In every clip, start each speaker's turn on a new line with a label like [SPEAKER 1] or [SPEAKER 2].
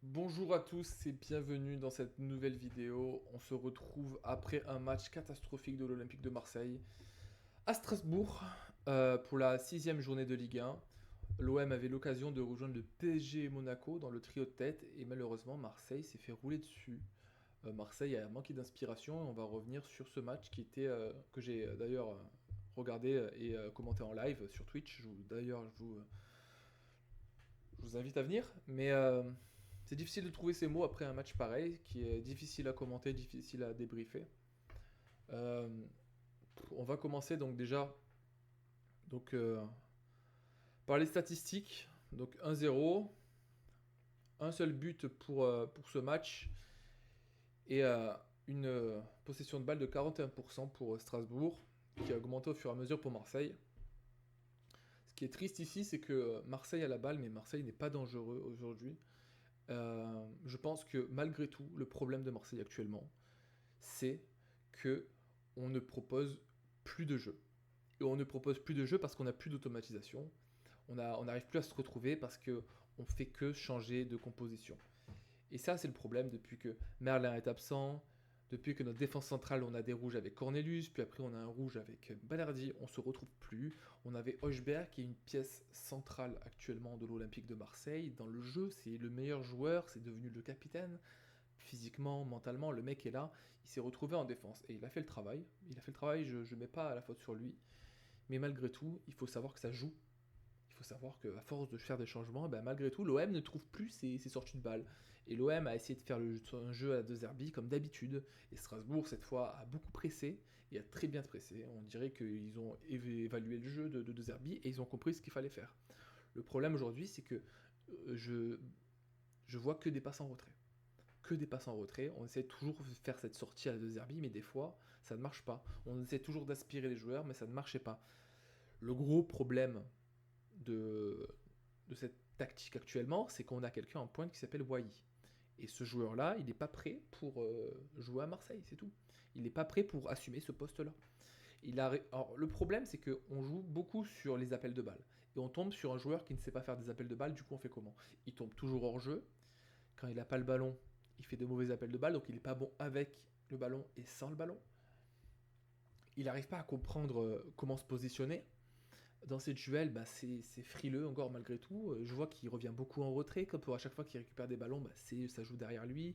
[SPEAKER 1] Bonjour à tous et bienvenue dans cette nouvelle vidéo. On se retrouve après un match catastrophique de l'Olympique de Marseille à Strasbourg pour la sixième journée de Ligue 1. L'OM avait l'occasion de rejoindre le PSG et Monaco dans le trio de tête et malheureusement Marseille s'est fait rouler dessus. Marseille a manqué d'inspiration et on va revenir sur ce match que j'ai d'ailleurs regardé et commenté en live sur Twitch. D'ailleurs, je vous invite à venir, mais c'est difficile de trouver ces mots après un match pareil, qui est difficile à commenter, difficile à débriefer. Euh, on va commencer donc déjà donc, par les statistiques. Donc 1-0, un seul but pour ce match et une possession de balle de 41% pour Strasbourg, qui a augmenté au fur et à mesure pour Marseille. Ce qui est triste ici, c'est que Marseille a la balle, mais Marseille n'est pas dangereux aujourd'hui. Je pense que malgré tout, le problème de Marseille actuellement, c'est que on ne propose plus de jeu. Et on ne propose plus de jeu parce qu'on n'a plus d'automatisation. On n'arrive plus à se retrouver parce que on fait que changer de composition. Et ça, c'est le problème depuis que Merlin est absent, depuis que notre défense centrale, on a des rouges avec Cornelius, puis après on a un rouge avec Balerdi, on se retrouve plus. On avait Hochberg qui est une pièce centrale actuellement de l'Olympique de Marseille. Dans le jeu, c'est le meilleur joueur, c'est devenu le capitaine. Physiquement, mentalement, le mec est là, il s'est retrouvé en défense et il a fait le travail. Il a fait le travail, je ne mets pas la faute sur lui. Mais malgré tout, il faut savoir que ça joue. Il faut savoir qu'à force de faire des changements, ben malgré tout, l'OM ne trouve plus ses sorties de balles. Et l'OM a essayé de faire un jeu à la De Zerbi comme d'habitude. Et Strasbourg, cette fois, a beaucoup pressé et a très bien pressé. On dirait qu'ils ont évalué le jeu de Zerbi et ils ont compris ce qu'il fallait faire. Le problème aujourd'hui, c'est que je vois que des passes en retrait. Que des passes en retrait. On essaie toujours de faire cette sortie à la De Zerbi, mais des fois, ça ne marche pas. On essaie toujours d'aspirer les joueurs, mais ça ne marchait pas. Le gros problème de, de cette tactique actuellement, c'est qu'on a quelqu'un en pointe qui s'appelle Wai. Et ce joueur-là, il n'est pas prêt pour jouer à Marseille, c'est tout. Il n'est pas prêt pour assumer ce poste-là. Alors, le problème, c'est qu'on joue beaucoup sur les appels de balles. Et on tombe sur un joueur qui ne sait pas faire des appels de balles, du coup on fait comment? Il tombe toujours hors jeu. Quand il n'a pas le ballon, il fait de mauvais appels de balles, donc il n'est pas bon avec le ballon et sans le ballon. Il n'arrive pas à comprendre comment se positionner. Dans ces duels, bah, c'est frileux encore malgré tout. Je vois qu'il revient beaucoup en retrait, comme pour à chaque fois qu'il récupère des ballons, bah, ça joue derrière lui.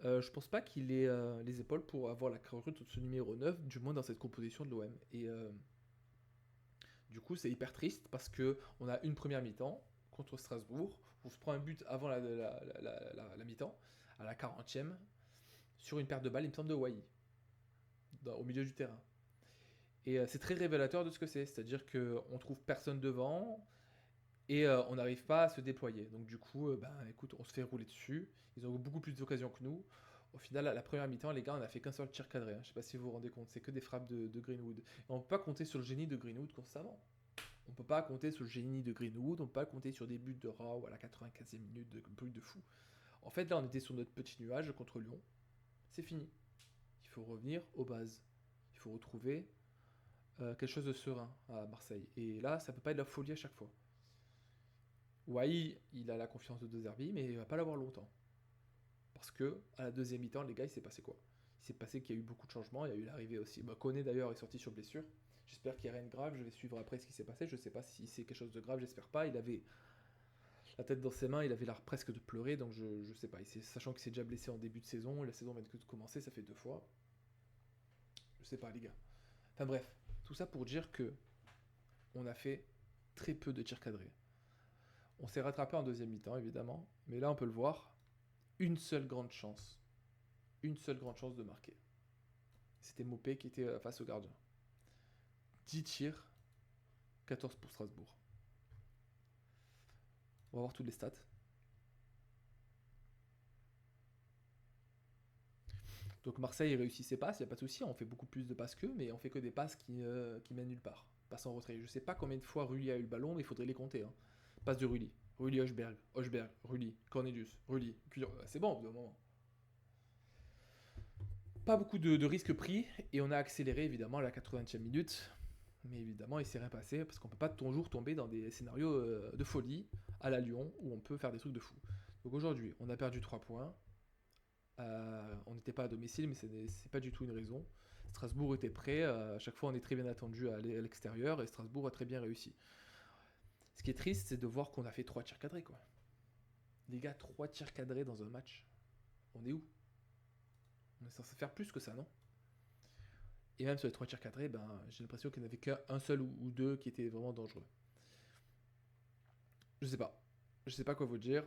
[SPEAKER 1] Je pense pas qu'il ait les épaules pour avoir la carrure de ce numéro 9, du moins dans cette composition de l'OM. Et du coup, c'est hyper triste parce que on a une première mi-temps contre Strasbourg. On se prend un but avant la mi-temps, à la 40e, sur une perte de balle, il me semble, de Wai, au milieu du terrain. Et c'est très révélateur de ce que c'est-à-dire qu'on trouve personne devant, et on n'arrive pas à se déployer. Donc du coup, ben, écoute, on se fait rouler dessus. Ils ont beaucoup plus d'occasions que nous. Au final, à la première mi-temps, les gars, on a fait qu'un seul tir cadré, hein. Je sais pas si vous vous rendez compte, c'est que des frappes de Greenwood. Et on peut pas compter sur le génie de Greenwood constamment. On peut pas compter sur le génie de Greenwood, on peut pas compter sur des buts de Rao à la 95e minute, de buts de fou. En fait, là, on était sur notre petit nuage contre Lyon. C'est fini. Il faut revenir aux bases. Il faut retrouver quelque chose de serein à Marseille. Et là, ça peut pas être de la folie à chaque fois. Wai, il a la confiance de De Zerbi, mais il va pas l'avoir longtemps. Parce que à la deuxième mi-temps, les gars, il s'est passé quoi? Il s'est passé qu'il y a eu beaucoup de changements, il y a eu l'arrivée aussi. Bah, Koné d'ailleurs est sorti sur blessure. J'espère qu'il n'y a rien de grave, je vais suivre après ce qui s'est passé. Je sais pas si c'est quelque chose de grave, j'espère pas. Il avait la tête dans ses mains, il avait l'air presque de pleurer, donc je sais pas. Sachant qu'il s'est déjà blessé en début de saison, la saison vient de commencer, ça fait 2 fois. Je sais pas, les gars. Enfin bref, tout ça pour dire que on a fait très peu de tirs cadrés. On s'est rattrapé en deuxième mi-temps, évidemment, mais là on peut le voir, une seule grande chance. Une seule grande chance de marquer. C'était Mopé qui était face au gardien. 10 tirs, 14 pour Strasbourg. On va voir toutes les stats. Donc Marseille réussit ses passes, il n'y a pas de souci, on fait beaucoup plus de passes qu'eux, mais on fait que des passes qui mènent nulle part. Passes en retrait. Je sais pas combien de fois Rulli a eu le ballon, mais il faudrait les compter, hein. Passe de Rulli. Rulli Hochberg, Hochberg, Rulli, Cornelius, Rulli. C'est bon au bout d'un moment. Pas beaucoup de risques pris, et on a accéléré évidemment à la 80e minute. Mais évidemment, il s'est rien passé, parce qu'on peut pas toujours tomber dans des scénarios de folie à la Lyon, où on peut faire des trucs de fou. Donc aujourd'hui, on a perdu 3 points. On n'était pas à domicile, mais c'est pas du tout une raison. Strasbourg était prêt. À chaque fois, on est très bien attendu à l'extérieur et Strasbourg a très bien réussi. Ce qui est triste, c'est de voir qu'on a fait 3 tirs cadrés, quoi. Les gars, 3 tirs cadrés dans un match. On est où? On est censé faire plus que ça, non? Et même sur les 3 tirs cadrés, ben, j'ai l'impression qu'il n'y en avait qu'un seul ou deux qui étaient vraiment dangereux. Je sais pas. Je sais pas quoi vous dire.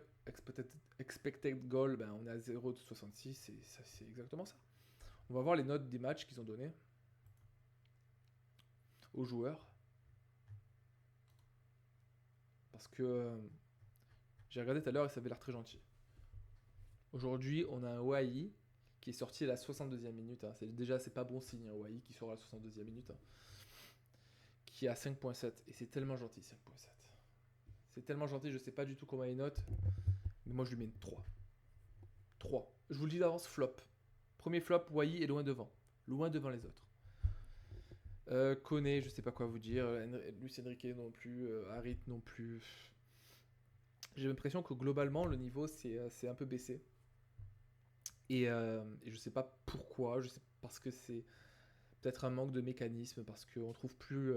[SPEAKER 1] Expected goal, ben, on est à 0,66, c'est exactement ça. On va voir les notes des matchs qu'ils ont donné aux joueurs. Parce que j'ai regardé tout à l'heure et ça avait l'air très gentil. Aujourd'hui, on a un Wai qui est sorti à la 62e minute. Hein. C'est pas bon signe, un Wai qui sort à la 62e minute. Hein. Qui est à 5.7. Et c'est tellement gentil, 5.7. C'est tellement gentil, je sais pas du tout comment il note. Mais moi, je lui mets une 3. 3. Je vous le dis d'avance, flop. Premier flop, Wai est loin devant. Loin devant les autres. Koné, je sais pas quoi vous dire. Luis Enrique non plus. Harit non plus. J'ai l'impression que globalement, le niveau c'est un peu baissé. Et je sais pas pourquoi. Je sais parce que c'est peut-être un manque de mécanisme, parce qu'on trouve plus.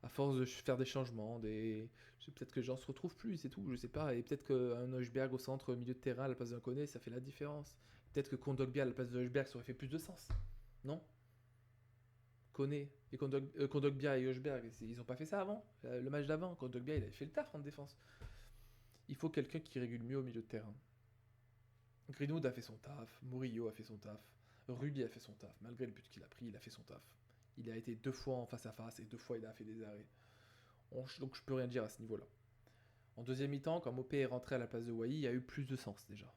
[SPEAKER 1] À force de faire des changements, peut-être que les gens se retrouvent plus, c'est tout, je sais pas. Et peut-être qu'un Hojbjerg au centre, au milieu de terrain, à la place d'un Koné, ça fait la différence. Peut-être que Kondogbia à la place de Hojbjerg, ça aurait fait plus de sens. Non? Koné et Kondogbia et Hojbjerg, ils ont pas fait ça avant. Le match d'avant, Kondogbia, il avait fait le taf en défense. Il faut quelqu'un qui régule mieux au milieu de terrain. Greenwood a fait son taf, Murillo a fait son taf, Rudy a fait son taf. Malgré le but qu'il a pris, il a fait son taf. Il a été 2 fois en face à face et 2 fois il a fait des arrêts. Donc je peux rien dire à ce niveau-là. En deuxième mi-temps, quand Mopé est rentré à la place de Wai, il y a eu plus de sens déjà.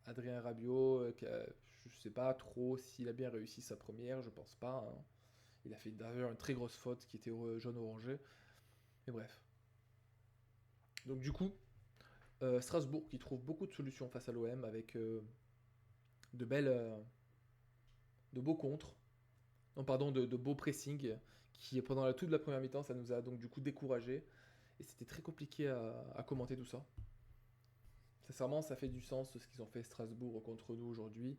[SPEAKER 1] Adrien Rabiot, je sais pas trop s'il a bien réussi sa première, je pense pas. Hein. Il a fait d'ailleurs une très grosse faute qui était jaune-orangé. Mais bref. Donc du coup, Strasbourg qui trouve beaucoup de solutions face à l'OM avec de beaux contres. Non, pardon, de beaux pressing qui pendant toute la première mi-temps, ça nous a donc du coup découragé et c'était très compliqué à commenter tout ça. Sincèrement, ça fait du sens ce qu'ils ont fait Strasbourg contre nous aujourd'hui.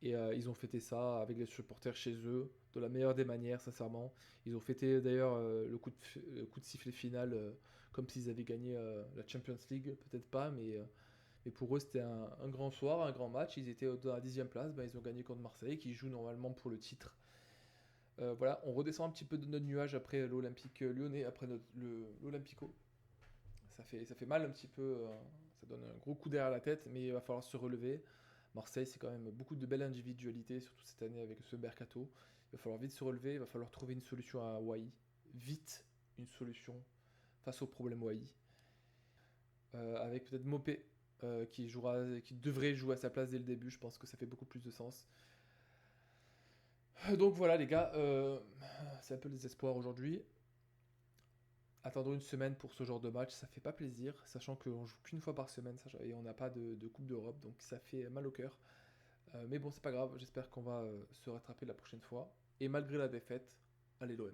[SPEAKER 1] Et ils ont fêté ça avec les supporters chez eux, de la meilleure des manières, sincèrement. Ils ont fêté d'ailleurs le coup de sifflet final comme s'ils avaient gagné la Champions League, peut-être pas, mais pour eux c'était un grand soir, un grand match. Ils étaient dans la 10e place, ben, ils ont gagné contre Marseille, qui joue normalement pour le titre. Voilà, on redescend un petit peu de notre nuage après l'Olympique lyonnais, après l'Olympico. Ça fait mal un petit peu, ça donne un gros coup derrière la tête, mais il va falloir se relever. Marseille, c'est quand même beaucoup de belles individualités, surtout cette année avec ce mercato. Il va falloir vite se relever, il va falloir trouver une solution à Wai. Vite, une solution face au problème Wai. Avec peut-être Mopé, qui devrait jouer à sa place dès le début. Je pense que ça fait beaucoup plus de sens. Donc voilà les gars, c'est un peu les espoirs aujourd'hui. Attendre une semaine pour ce genre de match, ça fait pas plaisir, sachant qu'on joue qu'une fois par semaine et on n'a pas de Coupe d'Europe, donc ça fait mal au cœur. Mais bon, c'est pas grave, j'espère qu'on va se rattraper la prochaine fois. Et malgré la défaite, allez l'OM.